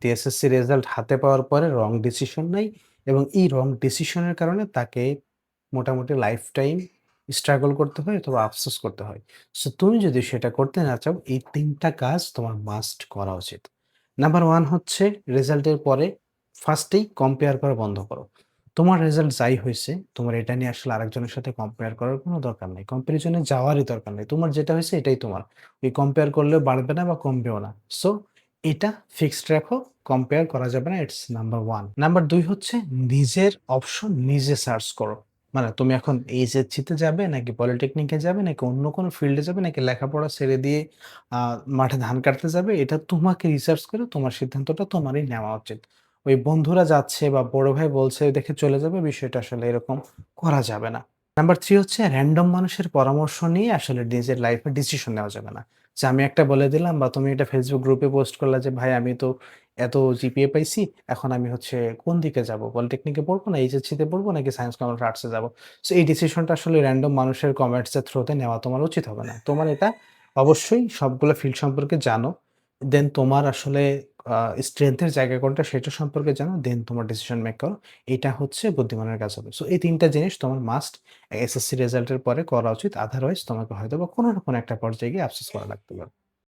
ব্যক্তি SSC result হাতে পাওয়ার পরে রং ডিসিশন নেয় এবং এই রং ডিসিশনের কারণে তাকে মোটামুটি লাইফ টাইম স্ট্রাগল করতে হয় অথবা আফসোস করতে হয়। সো তুমি যদি সেটা করতে না চাও, এই ৩ টা কাজ তোমার মাস্ট করা উচিত। নাম্বার 1 হচ্ছে রেজাল্টের পরে ফার্স্টেই কম্পেয়ার করা বন্ধ করো। তোমার রেজাল্ট যাই হইছে, তোমার এটা নিয়ে আসলে আরেকজনের সাথে কম্পেয়ার করার কোনো দরকার নাই। কম্প্যারিজন এ যাওয়ারই দরকার নেই। তোমার যেটা হইছে এটাই তোমার। ওই কম্পেয়ার করলেও বাড়বে না বা কমবেও না। সো এটা ফিক্সড রাখো, কম্পেয়ার করা যাবে না। It's number 1। নাম্বার 2 হচ্ছে নিজের অপশন নিজে সার্চ করো। মানে তুমি এখন এইচএসসি তে যাবে নাকি পলিটেকনিকে যাবে নাকি অন্য কোনো ফিল্ডে যাবে নাকি লেখাপড়া ছেড়ে দিয়ে আ মাঠে ধান কাটতে যাবে, এটা তোমাকে রিসার্চ করে তোমার সিদ্ধান্তটা তোমারই নেওয়া উচিত। ওই বন্ধুরা যাচ্ছে বা বড় ভাই বলছে দেখে চলে যাবে, বিষয়টা আসলে এরকম করা যাবে না। নাম্বার 3 হচ্ছে র‍্যান্ডম মানুষের পরামর্শ নিয়ে আসলে নিজের লাইফে ডিসিশন নেওয়া যাবে না। যে আমি একটা বলে দিলাম বা তুমি একটা Facebook গ্রুপে পোস্ট করলা যে ভাই আমি তো এত জিপিএ পাইছি, এখন আমি হচ্ছে কোন দিকে যাব? পলিটেকনিকে পড়বো না এইচএসসি তে পড়বো নাকি সায়েন্স কমার্স আর্টস এ যাব? সো এই ডিসিশনটা আসলে র‍্যান্ডম মানুষের কমেন্টস এর থ্রুতে নেওয়া তোমার উচিত হবে না। তোমার এটা অবশ্যই সবগুলা ফিল্ড সম্পর্কে জানো। দেন তোমার আসলে আ স্ট্রেংথ এর জায়গা কোনটা সেটা সম্পর্কে জানো। দেন তোমার ডিসিশন মেক করো। এটা হচ্ছে বুদ্ধিমানের কাজ হবে। সো এই ৩ টা জিনিস তোমার মাস্ট এসএসসি রেজাল্টের পরে করা উচিত। আদারওয়াইজ তোমাকে হয়তোবা কোনো না কোনো একটা পর্যায়ে গিয়ে আফসোস করা লাগতে পারে।